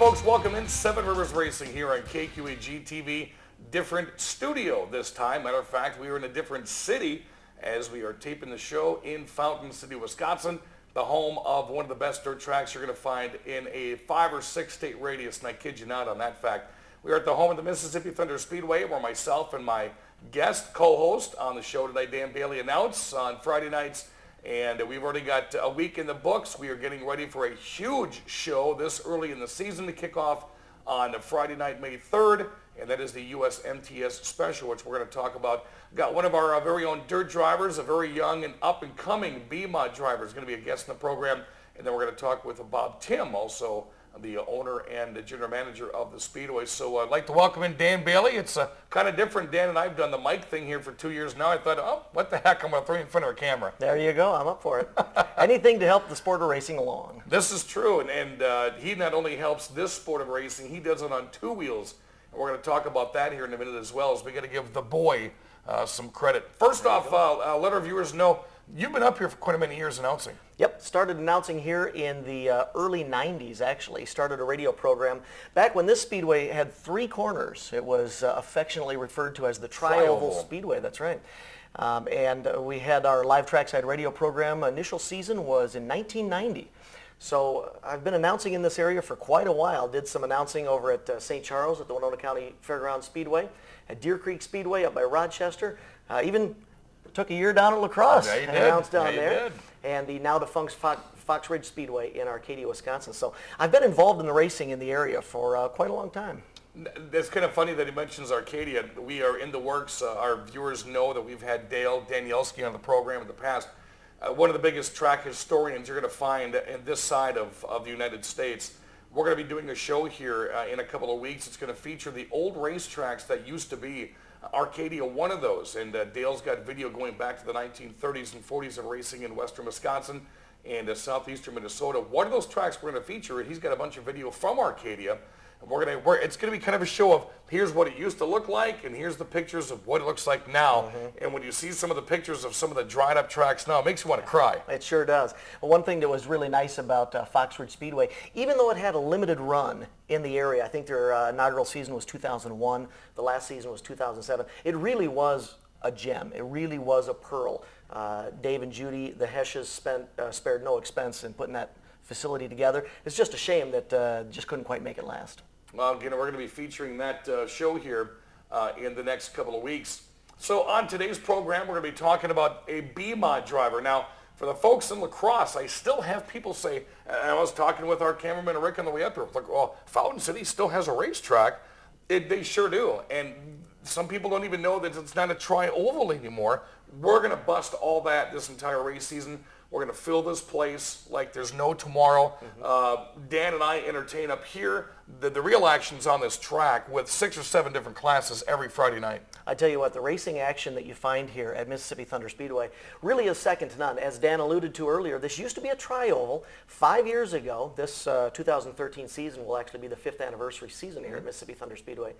folks, welcome in Seven Rivers Racing here on KQEG TV. Different studio this time. Matter of fact, we are in a different city as we are taping the show in Fountain City, Wisconsin, the home of one of the best dirt tracks you're going to find in a 5 or 6 state radius, and I kid you not on that fact. We are at the home of the Mississippi Thunder Speedway, where myself and my guest co-host on the show today, Dan Bailey, announce on Friday nights. And we've already got a week in the books. We are getting ready for a huge show this early in the season to kick off on Friday night, May 3rd, and that is the US MTS Special, which we're going to talk about. Got one of our very own dirt drivers, a very young and up-and-coming B-Mod driver, is going to be a guest in the program, and then we're going to talk with Bob Timm, also the owner and the general manager of the Speedway. So I'd like to welcome in Dan Bailey. It's kind of different. Dan and I have done the mic thing here for 2 years now. I thought, oh, what the heck, I'm going to throw you in front of a camera. There you go. I'm up for it. Anything to help the sport of racing along. This is true, and he not only helps this sport of racing, he does it on 2 wheels. And we're going to talk about that here in a minute as well, as we got to give the boy some credit. First off, let our viewers know, you've been up here for quite a many years announcing. Yep, started announcing here in the early 90s, actually. Started a radio program back when this speedway had 3 corners. It was affectionately referred to as the Tri-Oval Speedway, that's right. And we had our live trackside radio program. Initial season was in 1990. So I've been announcing in this area for quite a while. Did some announcing over at St. Charles at the Winona County Fairgrounds Speedway, at Deer Creek Speedway up by Rochester, even took a year down at La Crosse and announced down there, and the now defunct Fox Ridge Speedway in Arcadia, Wisconsin. So I've been involved in the racing in the area for quite a long time. It's kind of funny that he mentions Arcadia. We are in the works. Our viewers know that we've had Dale Danielski on the program in the past. One of the biggest track historians you're going to find in this side of the United States. We're going to be doing a show here in a couple of weeks. It's going to feature the old racetracks that used to be. Arcadia, one of those, and Dale's got video going back to the 1930s and 40s of racing in western Wisconsin and southeastern Minnesota. One of those tracks we're going to feature, and he's got a bunch of video from Arcadia. And it's going to be kind of a show of here's what it used to look like, and here's the pictures of what it looks like now. Mm-hmm. And when you see some of the pictures of some of the dried up tracks now, it makes you want to cry. It sure does. Well, one thing that was really nice about Fox Ridge Speedway, even though it had a limited run in the area, I think their inaugural season was 2001, the last season was 2007, it really was a gem. It really was a pearl. Dave and Judy, the Heshes, spared no expense in putting that facility together. It's just a shame that just couldn't quite make it last. Well, again, we're going to be featuring that show here in the next couple of weeks. So on today's program, we're going to be talking about a B-Mod driver. Now, for the folks in La Crosse, I still have people say, and I was talking with our cameraman Rick on the way up here, like, well, Fountain City still has a racetrack. They sure do. And some people don't even know that it's not a tri-oval anymore. We're going to bust all that this entire race season. We're going to fill this place like there's no tomorrow. Mm-hmm. Dan and I entertain up here. The real action's on this track with 6 or 7 different classes every Friday night. I tell you what, the racing action that you find here at Mississippi Thunder Speedway really is second to none. As Dan alluded to earlier, this used to be a tri-oval. 5 years ago, this 2013 season will actually be the 5th anniversary season here at Mississippi Thunder Speedway.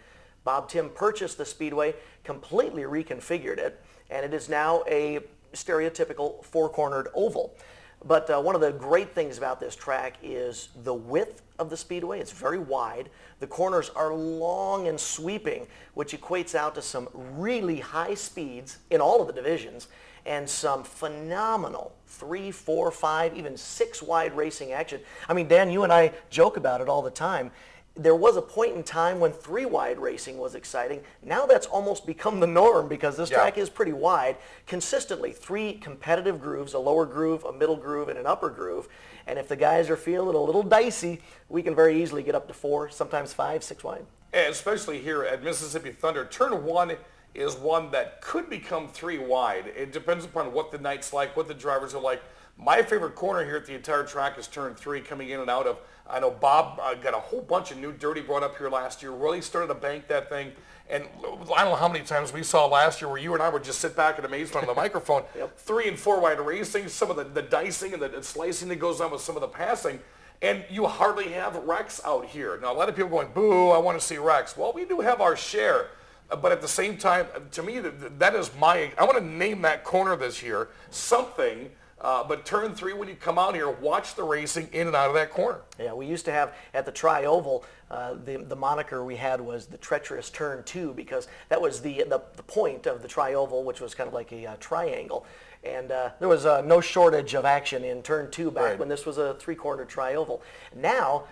Bob Timm purchased the Speedway, completely reconfigured it, and it is now a stereotypical 4-cornered oval. But one of the great things about this track is the width of the speedway. It's very wide. The corners are long and sweeping, which equates out to some really high speeds in all of the divisions and some phenomenal 3, 4, 5, even 6 wide racing action. I mean, Dan, you and I joke about it all the time. There was a point in time when 3 wide racing was exciting. Now that's almost become the norm because this track is pretty wide. Consistently 3 competitive grooves, a lower groove, a middle groove, and an upper groove. And if the guys are feeling a little dicey, we can very easily get up to 4, sometimes 5, 6 wide. And especially here at Mississippi Thunder, turn 1 is one that could become 3 wide. It depends upon what the night's like, what the drivers are like. My favorite corner here at the entire track is turn 3 coming in and out of. I know Bob got a whole bunch of new dirt he brought up here last year, really started to bank that thing. And I don't know how many times we saw last year where you and I would just sit back in amazement on the microphone. 3 and 4 wide racing, some of the dicing and the slicing that goes on with some of the passing. And you hardly have wrecks out here. Now, a lot of people going, boo, I want to see wrecks. Well, we do have our share. But at the same time, to me, that is I want to name that corner this year something But turn 3, when you come out here, watch the racing in and out of that corner. Yeah, we used to have at the Tri-Oval, the moniker we had was the treacherous turn 2, because that was the point of the Tri-Oval, which was kind of like a triangle. And there was no shortage of action in turn 2 back when this was a 3-corner Tri-Oval. Now,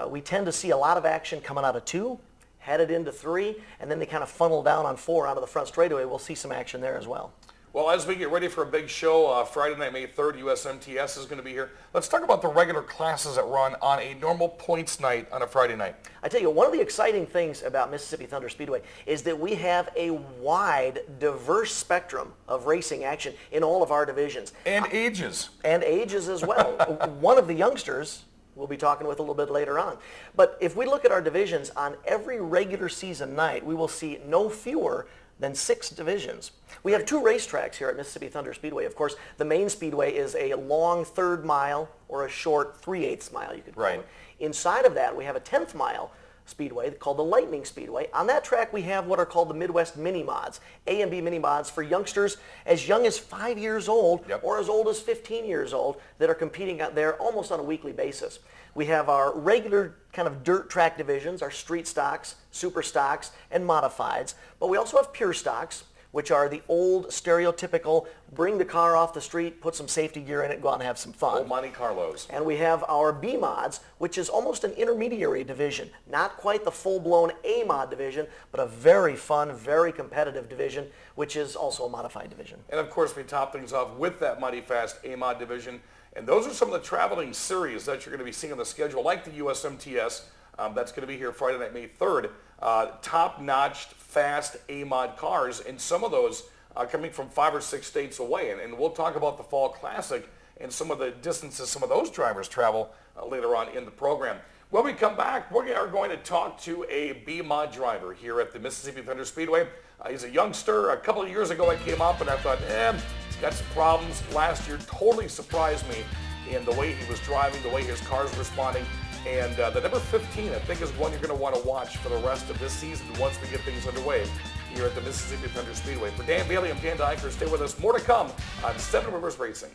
we tend to see a lot of action coming out of 2, headed into 3, and then they kind of funnel down on 4 onto the front straightaway. We'll see some action there as well. Well, as we get ready for a big show, Friday night, May 3rd, USMTS is going to be here. Let's talk about the regular classes that run on a normal points night on a Friday night. I tell you, one of the exciting things about Mississippi Thunder Speedway is that we have a wide, diverse spectrum of racing action in all of our divisions. And ages. And ages as well. One of the youngsters we'll be talking with a little bit later on. But if we look at our divisions, on every regular season night, we will see no fewer than 6 divisions. We have 2 racetracks here at Mississippi Thunder Speedway. Of course, the main speedway is a long 3rd mile or a short 3/8 mile, you could call it. Inside of that, we have a 10th mile speedway called the Lightning Speedway. On that track, we have what are called the Midwest Mini Mods, A and B Mini Mods for youngsters as young as 5 years old or as old as 15 years old that are competing out there almost on a weekly basis. We have our regular kind of dirt track divisions, our street stocks, super stocks, and modifieds. But we also have pure stocks, which are the old stereotypical bring the car off the street, put some safety gear in it, go out and have some fun. Old Monte Carlos. And we have our B mods, which is almost an intermediary division. Not quite the full-blown A mod division, but a very fun, very competitive division, which is also a modified division. And of course, we top things off with that Mighty Fast A mod division. And those are some of the traveling series that you're going to be seeing on the schedule, like the USMTS. That's going to be here Friday night, May 3rd. Top-notched, fast A-mod cars, and some of those coming from 5 or 6 states away. And we'll talk about the Fall Classic and some of the distances some of those drivers travel later on in the program. When we come back, we are going to talk to a B-mod driver here at the Mississippi Thunder Speedway. He's a youngster. A couple of years ago, I came up and I thought, he's got some problems. Last year totally surprised me in the way he was driving, the way his car's responding. And the number 15, I think, is one you're going to want to watch for the rest of this season once we get things underway here at the Mississippi Thunder Speedway. For Dan Bailey, I'm Dan Deicher. Stay with us. More to come on Seven Rivers Racing.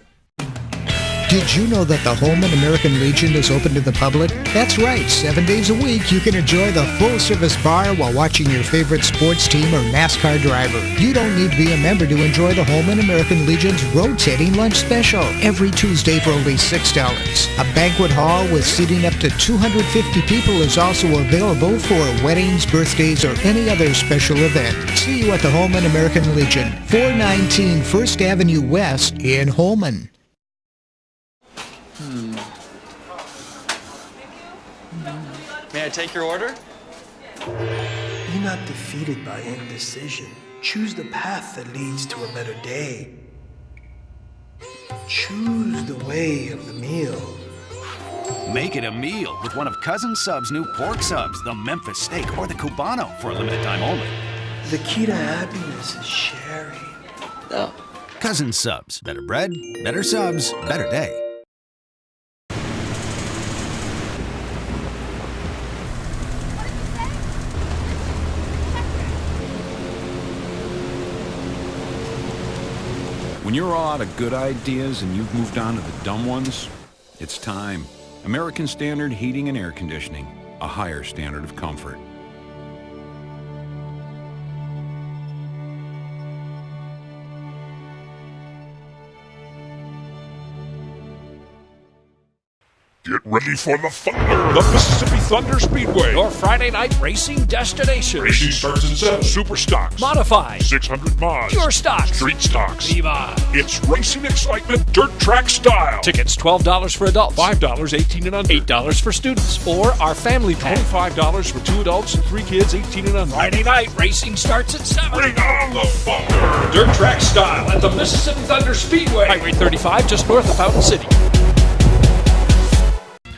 Did you know that the Holman American Legion is open to the public? That's right. 7 days a week, you can enjoy the full-service bar while watching your favorite sports team or NASCAR driver. You don't need to be a member to enjoy the Holman American Legion's rotating lunch special every Tuesday for only $6. A banquet hall with seating up to 250 people is also available for weddings, birthdays, or any other special event. See you at the Holman American Legion, 419 First Avenue West in Holman. May I take your order? Be not defeated by indecision. Choose the path that leads to a better day. Choose the way of the meal. Make it a meal with one of Cousin Sub's new pork subs, the Memphis steak, or the Cubano for a limited time only. The key to happiness is sharing. No. Cousin Subs. Better bread, better subs, better day. When you're all out of good ideas and you've moved on to the dumb ones, it's time. American Standard Heating and Air Conditioning, a higher standard of comfort. Get ready for the Thunder! The Mississippi Thunder Speedway. Your Friday night racing destination. Racing starts in 7. Super stocks. Modified. 600 mods. Pure stocks. Street stocks. Viva. It's racing excitement, dirt track style. Tickets $12 for adults. $5, 18 and under. $8 for students. Or our family pack. $25 for 2 adults and 3 kids, 18 and under. Friday night racing starts at 7. Bring on the Thunder! Dirt track style at the Mississippi Thunder Speedway. Highway 35 just north of Fountain City.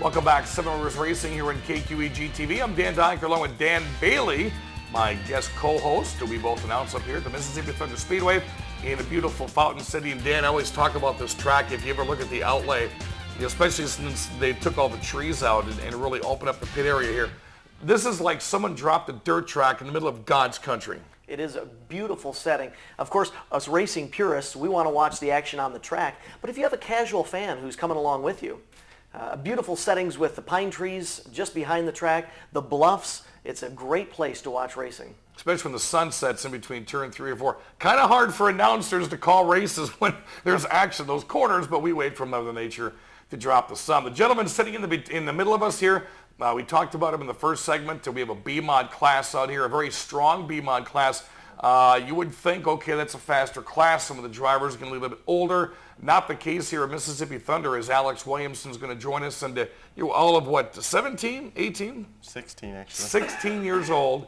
Welcome back, Seven Rivers Racing here in KQEG TV. I'm Dan Deicher along with Dan Bailey, my guest co-host, who we both announce up here at the Mississippi Thunder Speedway in a beautiful Fountain City. And Dan, I always talk about this track. If you ever look at the outlay, especially since they took all the trees out and really opened up the pit area here, this is like someone dropped a dirt track in the middle of God's country. It is a beautiful setting. Of course, us racing purists, we want to watch the action on the track. But if you have a casual fan who's coming along with you, beautiful settings with the pine trees just behind the track, the bluffs, it's a great place to watch racing. Especially when the sun sets in between turn 3 or 4. Kind of hard for announcers to call races when there's action, those corners, but we wait for Mother Nature to drop the sun. The gentleman sitting in the middle of us here, we talked about him in the first segment. We have a B-Mod class out here, a very strong B-Mod class. You would think, okay, that's a faster class. Some of the drivers are going to be a little bit older. Not the case here at Mississippi Thunder, as Alex Williamson is going to join us. And you're all of what, 17, 18? 16, actually. 16 years old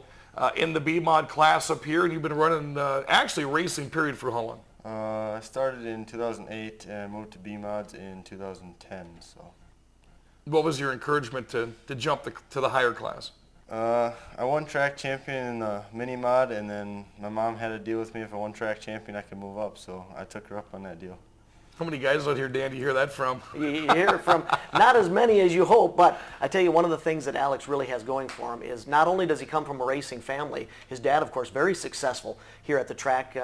in the B-Mod class up here. And you've been running, actually racing period for how long? I started in 2008 and moved to B-Mods in 2010. So. What was your encouragement to jump to the higher class? I won track champion in the mini mod, and then my mom had a deal with me. If I won track champion, I could move up, so I took her up on that deal. How many guys out here, Dan, do you hear that from? You hear it from not as many as you hope, but I tell you, one of the things that Alex really has going for him is not only does he come from a racing family, his dad, of course, very successful here at the track.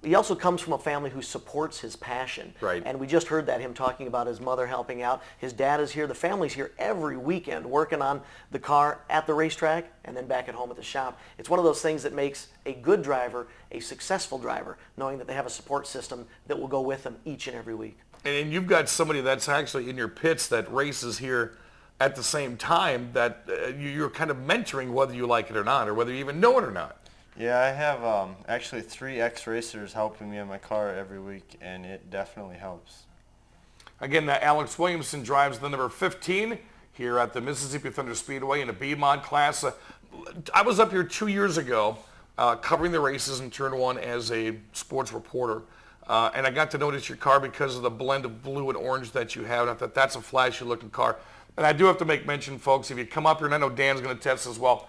He also comes from a family who supports his passion. Right. And we just heard that, him talking about his mother helping out. His dad is here. The family's here every weekend working on the car at the racetrack and then back at home at the shop. It's one of those things that makes a good driver a successful driver, knowing that they have a support system that will go with them each and every week. And you've got somebody that's actually in your pits that races here at the same time that you're kind of mentoring, whether you like it or not, or whether you even know it or not. Yeah, I have actually 3 ex-racers helping me in my car every week, and it definitely helps. Again, Alex Williamson drives the number 15 here at the Mississippi Thunder Speedway in a B-Mod class. I was up here 2 years ago covering the races in Turn 1 as a sports reporter, and I got to notice your car because of the blend of blue and orange that you have. I thought that's a flashy-looking car. And I do have to make mention, folks, if you come up here, and I know Dan's going to test as well,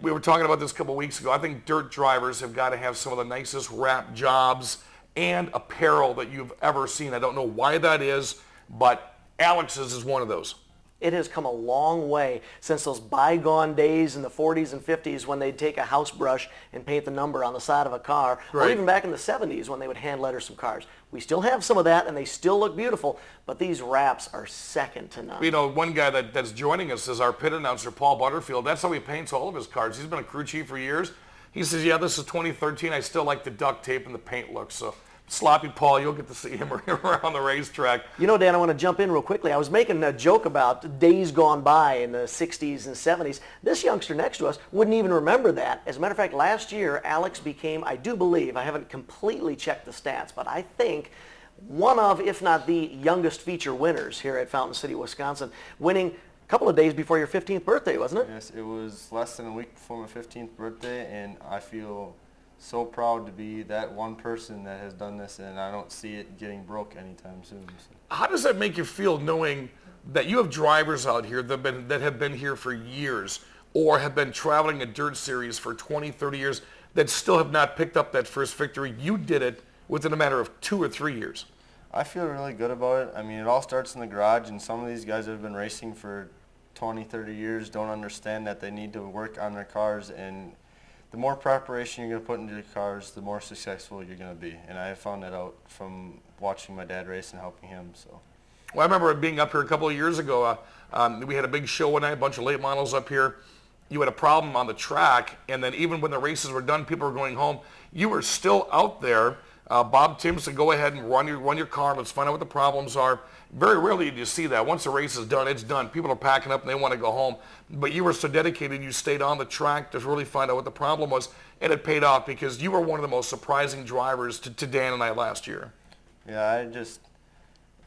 we were talking about this a couple of weeks ago. I think dirt drivers have got to have some of the nicest wrap jobs and apparel that you've ever seen. I don't know why that is, but Alex's is one of those. It has come a long way since those bygone days in the 40s and 50s when they'd take a house brush and paint the number on the side of a car, right. Or even back in the 70s when they would hand letter some cars. We still have some of that, and they still look beautiful, but these wraps are second to none. You know, one guy that's joining us is our pit announcer, Paul Butterfield. That's how he paints all of his cars. He's been a crew chief for years. He says, yeah, this is 2013. I still like the duct tape and the paint look. So sloppy Paul, you'll get to see him around the racetrack. You know, Dan, I want to jump in real quickly. I was making a joke about days gone by in the 60s and 70s. This youngster next to us wouldn't even remember that. As a matter of fact, last year, Alex became, I do believe, I haven't completely checked the stats, but I think one of, if not the youngest feature winners here at Fountain City, Wisconsin, winning a couple of days before your 15th birthday, wasn't it? Yes, it was less than a week before my 15th birthday, and I feel so proud to be that one person that has done this, and I don't see it getting broke anytime soon. So. How does that make you feel knowing that you have drivers out here that have been here for years or have been traveling a dirt series for 20, 30 years that still have not picked up that first victory? You did it within a matter of 2 or 3 years. I feel really good about it. I mean, it all starts in the garage, and some of these guys that have been racing for 20, 30 years don't understand that they need to work on their cars, and the more preparation you're going to put into your cars, the more successful you're going to be. And I have found that out from watching my dad race and helping him. So. Well, I remember being up here a couple of years ago. We had a big show one night, a bunch of late models up here. You had a problem on the track, and then even when the races were done, people were going home. You were still out there. Bob Timm said, go ahead and run your car. Let's find out what the problems are. Very rarely do you see that. Once the race is done, it's done. People are packing up and they want to go home. But you were so dedicated, you stayed on the track to really find out what the problem was, and it paid off because you were one of the most surprising drivers to Dan and I last year. Yeah,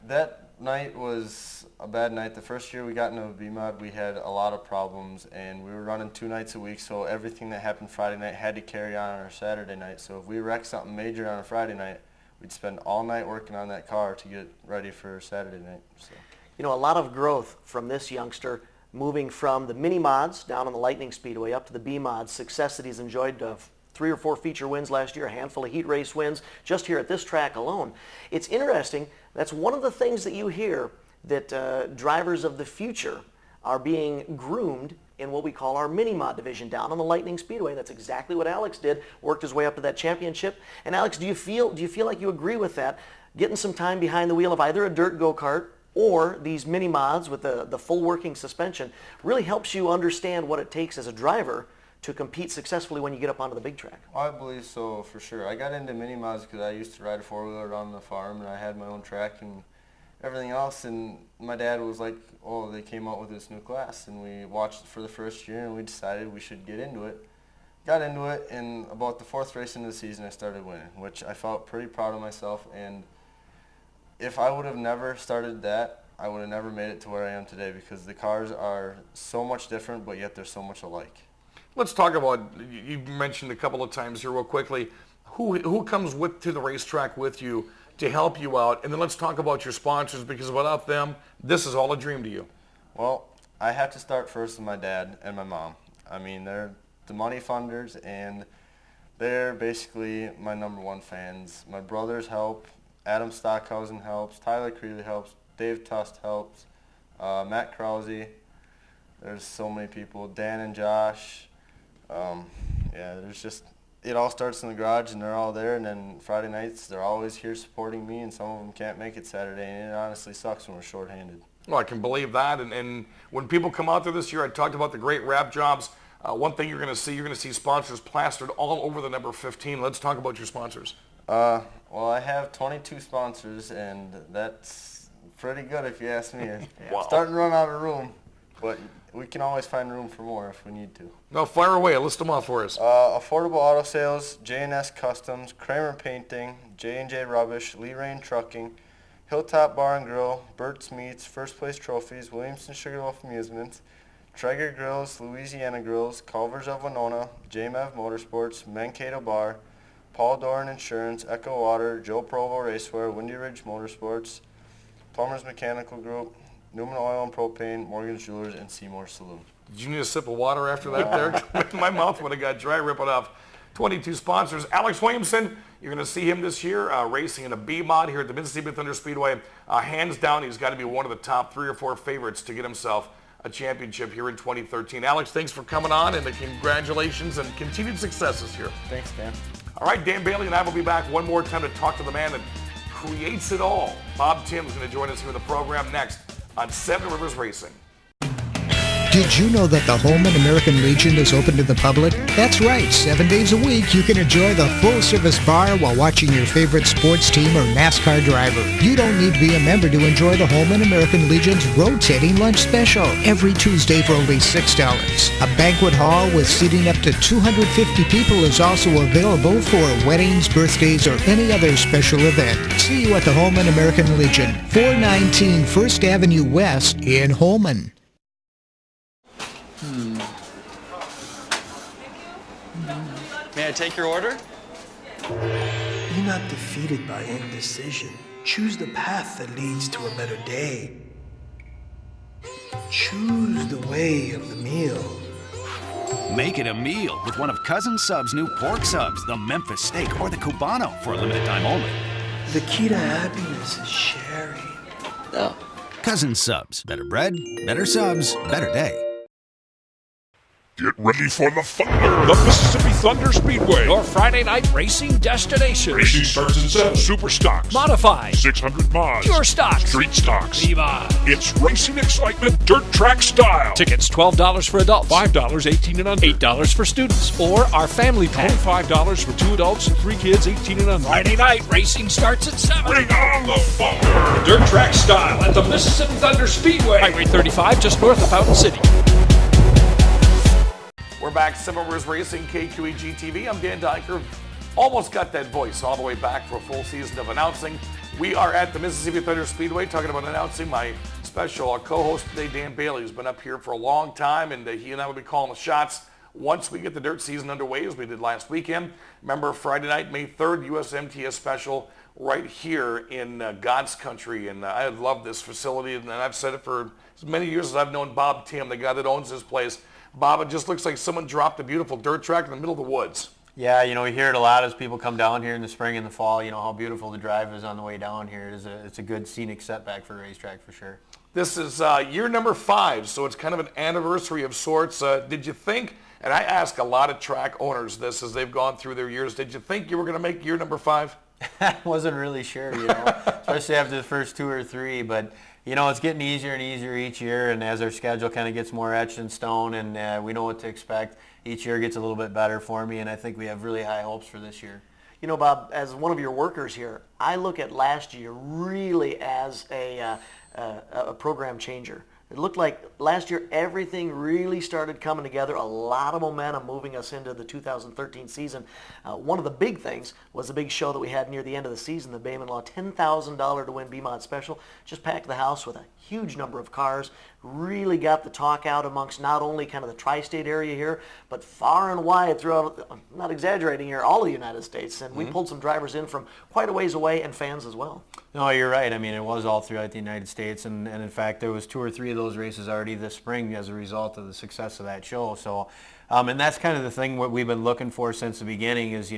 that night was a bad night. The first year we got into a B-Mod, we had a lot of problems, and we were running 2 nights a week, so everything that happened Friday night had to carry on our Saturday night. So if we wrecked something major on a Friday night, we'd spend all night working on that car to get ready for Saturday night. So. You know, a lot of growth from this youngster, moving from the mini mods down on the Lightning Speedway up to the B-Mods, success that he's enjoyed, 3 or 4 feature wins last year, a handful of heat race wins just here at this track alone. It's interesting. That's one of the things that you hear, that drivers of the future are being groomed in what we call our mini-mod division down on the Lightning Speedway. That's exactly what Alex did, worked his way up to that championship. And Alex, do you feel like you agree with that? Getting some time behind the wheel of either a dirt go-kart or these mini-mods with the full working suspension really helps you understand what it takes as a driver to compete successfully when you get up onto the big track. I believe so, for sure. I got into mini-mods because I used to ride a four-wheeler around the farm, and I had my own track and everything else, and my dad was like, oh, they came out with this new class, and we watched it for the first year, and we decided we should get into it. Got into it, and about the 4th race into the season, I started winning, which I felt pretty proud of myself, and if I would have never started that, I would have never made it to where I am today, because the cars are so much different, but yet they're so much alike. Let's talk about, you mentioned a couple of times here real quickly, who comes to the racetrack with you to help you out, and then let's talk about your sponsors, because without them, this is all a dream to you. Well, I have to start first with my dad and my mom. I mean, they're the money funders, and they're basically my #1 fans. My brothers help, Adam Stockhausen helps, Tyler Creeley helps, Dave Tust helps, Matt Krause. There's so many people, Dan and Josh. Yeah, there's just, it all starts in the garage, and they're all there, and then Friday nights they're always here supporting me, and some of them can't make it Saturday, and it honestly sucks when we're shorthanded. Well, I can believe that, and when people come out there this year, I talked about the great wrap jobs. One thing you're going to see sponsors plastered all over the number 15. Let's talk about your sponsors. Well, I have 22 sponsors, and that's pretty good if you ask me. Wow. Starting to run out of room, but we can always find room for more if we need to. No, fire away. List them off for us. Affordable Auto Sales, J&S Customs, Kramer Painting, J&J Rubbish, Lee Rain Trucking, Hilltop Bar and Grill, Burt's Meats, First Place Trophies, Williamson Sugarloaf Amusements, Traeger Grills, Louisiana Grills, Culver's of Winona, JMEV Motorsports, Mankato Bar, Paul Doran Insurance, Echo Water, Joe Provo Racewear, Windy Ridge Motorsports, Plumbers Mechanical Group, Newman Oil and Propane, Morgan's Jewelers, and Seymour Saloon. Did you need a sip of water after that there? My mouth would have got dry ripping off. 22 sponsors. Alex Williamson, you're going to see him this year racing in a B-mod here at the Mississippi Thunder Speedway. Hands down, he's got to be one of the top 3 or 4 favorites to get himself a championship here in 2013. Alex, thanks for coming on, and congratulations and continued successes here. Thanks, Dan. All right, Dan Bailey and I will be back one more time to talk to the man that creates it all. Bob Timm is going to join us here in the program next on Seven Rivers Racing. Did you know that the Holman American Legion is open to the public? That's right, 7 days a week you can enjoy the full-service bar while watching your favorite sports team or NASCAR driver. You don't need to be a member to enjoy the Holman American Legion's rotating lunch special every Tuesday for only $6. A banquet hall with seating up to 250 people is also available for weddings, birthdays, or any other special event. See you at the Holman American Legion, 419 First Avenue West in Holman. May I take your order? Be not defeated by indecision. Choose the path that leads to a better day. Choose the way of the meal. Make it a meal with one of Cousin Sub's new pork subs, the Memphis steak, or the Cubano for a limited time only. The key to happiness is sharing. No. Cousin Subs. Better bread, better subs, better day. Get ready for the Thunder! The Mississippi Thunder Speedway. Your Friday night racing destination. Racing starts at 7. Super stocks. Modified. 600 mods. Pure stocks. Street stocks. Viva. It's racing excitement, dirt track style. Tickets $12 for adults. $5, 18 and under. $8 for students. Or our family pack. $25 for 2 adults and 3 kids, 18 and under. Friday night racing starts at 7. Bring on the Thunder! Dirt track style at the Mississippi Thunder Speedway. Highway 35 just north of Fountain City. We're back, Seven Rivers Racing, KQEG TV. I'm Dan Deicher. Almost got that voice all the way back for a full season of announcing. We are at the Mississippi Thunder Speedway talking about announcing my special co-host today, Dan Bailey, who's been up here for a long time, and he and I will be calling the shots once we get the dirt season underway, as we did last weekend. Remember, Friday night, May 3rd, USMTS special right here in God's country, and I love this facility, and I've said it for as many years as I've known Bob Timm, the guy that owns this place. Bob, it just looks like someone dropped a beautiful dirt track in the middle of the woods. Yeah, you know, we hear it a lot as people come down here in the spring and the fall, you know, how beautiful the drive is on the way down here. It's a good scenic setback for a racetrack for sure. This is year number 5, so it's kind of an anniversary of sorts. Did you think, and I ask a lot of track owners this as they've gone through their years, did you think you were going to make year number 5? I wasn't really sure, especially after the first 2 or 3, but it's getting easier and easier each year, and as our schedule kind of gets more etched in stone and we know what to expect, each year gets a little bit better for me, and I think we have really high hopes for this year. Bob, as one of your workers here, I look at last year really as a program changer. It looked like last year everything really started coming together, a lot of momentum moving us into the 2013 season. One of the big things was the big show that we had near the end of the season, the Bayman Law $10,000 to win BMOD Special. Just packed the house with a huge number of cars, really got the talk out amongst not only kind of the tri-state area here, but far and wide throughout, I'm not exaggerating here, all of the United States. And we pulled some drivers in from quite a ways away and fans as well. No, you're right. I mean, it was all throughout the United States, and in fact, there was 2 or 3 of those races already this spring as a result of the success of that show. So, and that's kind of the thing what we've been looking for since the beginning is,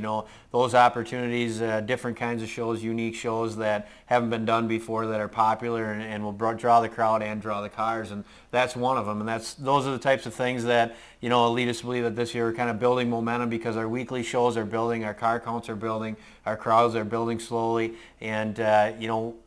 those opportunities, different kinds of shows, unique shows that haven't been done before that are popular and will draw the crowd and draw the cars, and that's one of them. And those are the types of things that, lead us to believe that this year we're kind of building momentum because our weekly shows are building, our car counts are building, our crowds are building slowly, and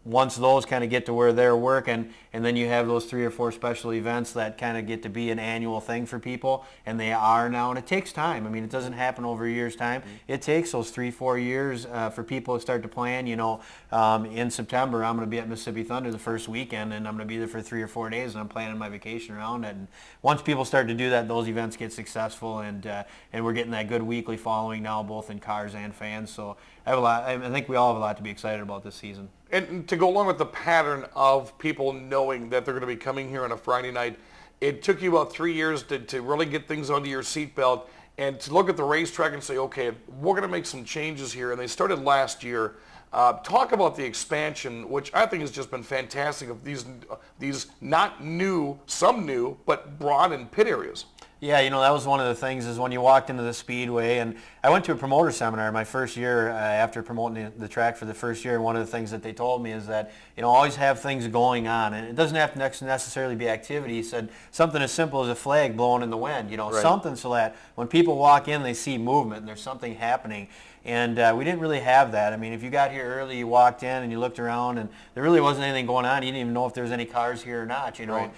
once those kind of get to where they're working, and then you have those 3 or 4 special events that kind of get to be an annual thing for people, and they are now, and it takes time. I mean, it doesn't happen over a year's time. It takes those 3-4 years for people to start to plan. In September, I'm going to be at Mississippi Thunder the first weekend, and I'm going to be there for 3 or 4 days, and I'm planning my vacation around it. And once people start to do that, those events get successful, and we're getting that good weekly following now, both in cars and fans. So I think we all have a lot to be excited about this season. And to go along with the pattern of people knowing that they're going to be coming here on a Friday night, it took you about 3 years to really get things under your seatbelt and to look at the racetrack and say, okay, we're going to make some changes here. And they started last year. Talk about the expansion, which I think has just been fantastic, of these not new, some new, but broad and pit areas. Yeah, that was one of the things is when you walked into the Speedway, and I went to a promoter seminar my first year after promoting the track for the first year, and one of the things that they told me is that, always have things going on, and it doesn't have to necessarily be activity. He said something as simple as a flag blowing in the wind, Right. Something so that when people walk in, they see movement and there's something happening. And we didn't really have that. I mean, if you got here early, you walked in and you looked around and there really wasn't anything going on. You didn't even know if there was any cars here or not, Right.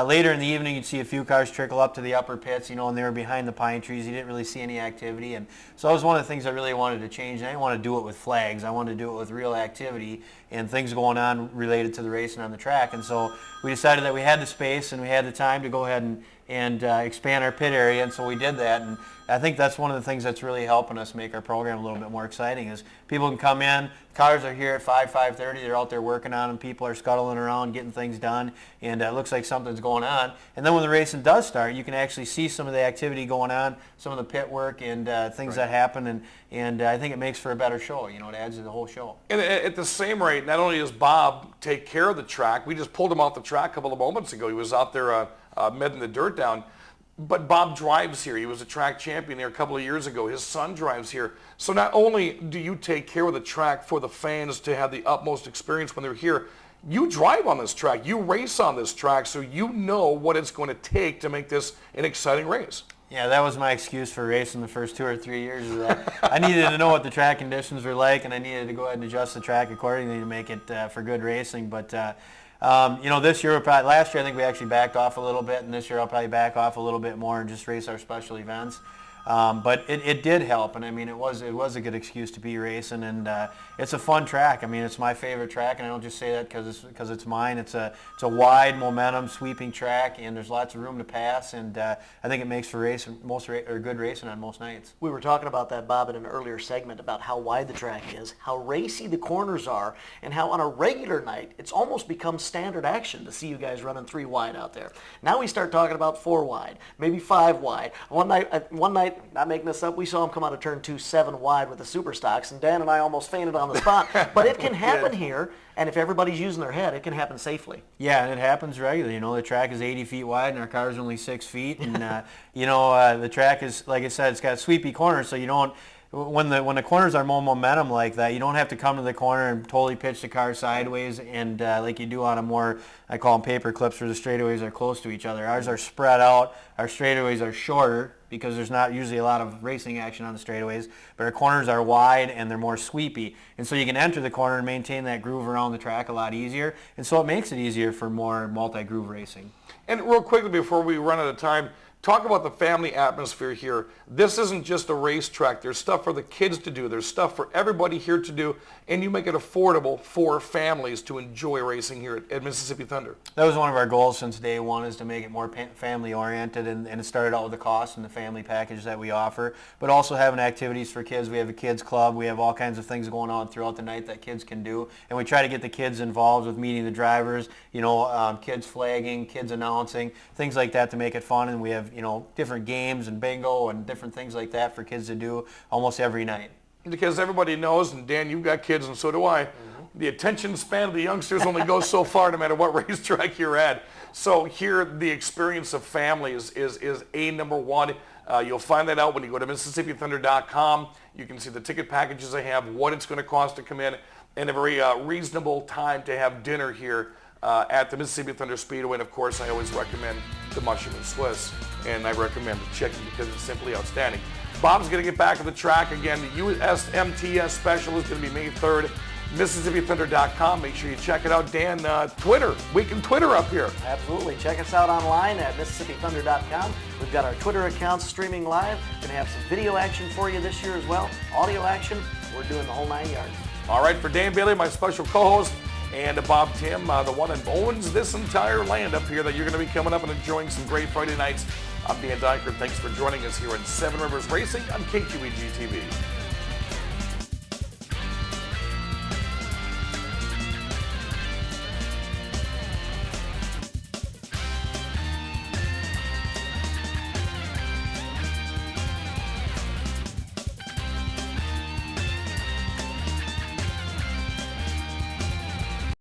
Later in the evening, you'd see a few cars trickle up to the upper pits, and they were behind the pine trees. You didn't really see any activity. And so that was one of the things I really wanted to change. I didn't want to do it with flags. I wanted to do it with real activity and things going on related to the racing on the track. And so we decided that we had the space and we had the time to go ahead and expand our pit area, and so we did that. And I think that's one of the things that's really helping us make our program a little bit more exciting is people can come in, cars are here at 5:30, they're out there working on them, people are scuttling around, getting things done, and it looks like something's going on. And then when the racing does start, you can actually see some of the activity going on, some of the pit work and things that happen, and I think it makes for a better show. It adds to the whole show. And at the same rate, not only does Bob take care of the track, we just pulled him off the track a couple of moments ago. He was out there medding the dirt down. But Bob drives here. He was a track champion here a couple of years ago. His son drives here. So not only do you take care of the track for the fans to have the utmost experience when they're here, you drive on this track. You race on this track, so you know what it's going to take to make this an exciting race. Yeah, that was my excuse for racing the first 2 or 3 years. Is that I needed to know what the track conditions were like, and I needed to go ahead and adjust the track accordingly to make it for good racing. But this year, last year I think we actually backed off a little bit, and this year I'll probably back off a little bit more and just race our special events. But it did help, and I mean it was a good excuse to be racing, and it's a fun track. I mean, it's my favorite track, and I don't just say that because it's mine. It's a wide momentum sweeping track, and there's lots of room to pass, and I think it makes for good racing on most nights. We were talking about that, Bob, in an earlier segment about how wide the track is, how racy the corners are, and how on a regular night it's almost become standard action to see you guys running 3 wide out there. Now we start talking about 4 wide, maybe 5 wide. One night, not making this up, we saw him come out of turn 2 7 wide with the super stocks, and Dan and I almost fainted on the spot. But it can happen here, and if everybody's using their head, it can happen safely. Yeah, and it happens regularly. The track is 80 feet wide, and our car's only 6 feet, and the track is, like I said, it's got sweepy corners, so you don't. when the corners are more momentum like that, you don't have to come to the corner and totally pitch the car sideways and like you do on a more, I call them paper clips, where the straightaways are close to each other. Ours are spread out. Our straightaways are shorter because there's not usually a lot of racing action on the straightaways, but our corners are wide and they're more sweepy. And so you can enter the corner and maintain that groove around the track a lot easier. And so it makes it easier for more multi-groove racing. And real quickly before we run out of time, talk about the family atmosphere here. This isn't just a racetrack. There's stuff for the kids to do. There's stuff for everybody here to do, and you make it affordable for families to enjoy racing here at Mississippi Thunder. That was one of our goals since day one, is to make it more family-oriented, and it started out with the cost and the family package that we offer, but also having activities for kids. We have a kids club. We have all kinds of things going on throughout the night that kids can do, and we try to get the kids involved with meeting the drivers, kids flagging, kids announcing, things like that to make it fun. And we have different games and bingo and different things like that for kids to do almost every night. Because everybody knows, and Dan, you've got kids and so do I, the attention span of the youngsters only goes so far no matter what racetrack you're at. So here the experience of families is a number one. You'll find that out when you go to MississippiThunder.com. You can see the ticket packages they have, what it's going to cost to come in, and a very reasonable time to have dinner here at the Mississippi Thunder Speedway. And of course, I always recommend the mushroom and Swiss, and I recommend the chicken because it's simply outstanding. Bob's going to get back on the track again. The USMTS special is going to be May 3rd. MississippiThunder.com. Make sure you check it out. Dan, Twitter. We can Twitter up here. Absolutely. Check us out online at MississippiThunder.com. We've got our Twitter accounts streaming live. Going to have some video action for you this year as well. Audio action. We're doing the whole 9 yards. All right, for Dan Bailey, my special co-host, and Bob Timm, the one that owns this entire land up here that you're going to be coming up and enjoying some great Friday nights. I'm Dan Deicher. Thanks for joining us here in Seven Rivers Racing on KQEG TV.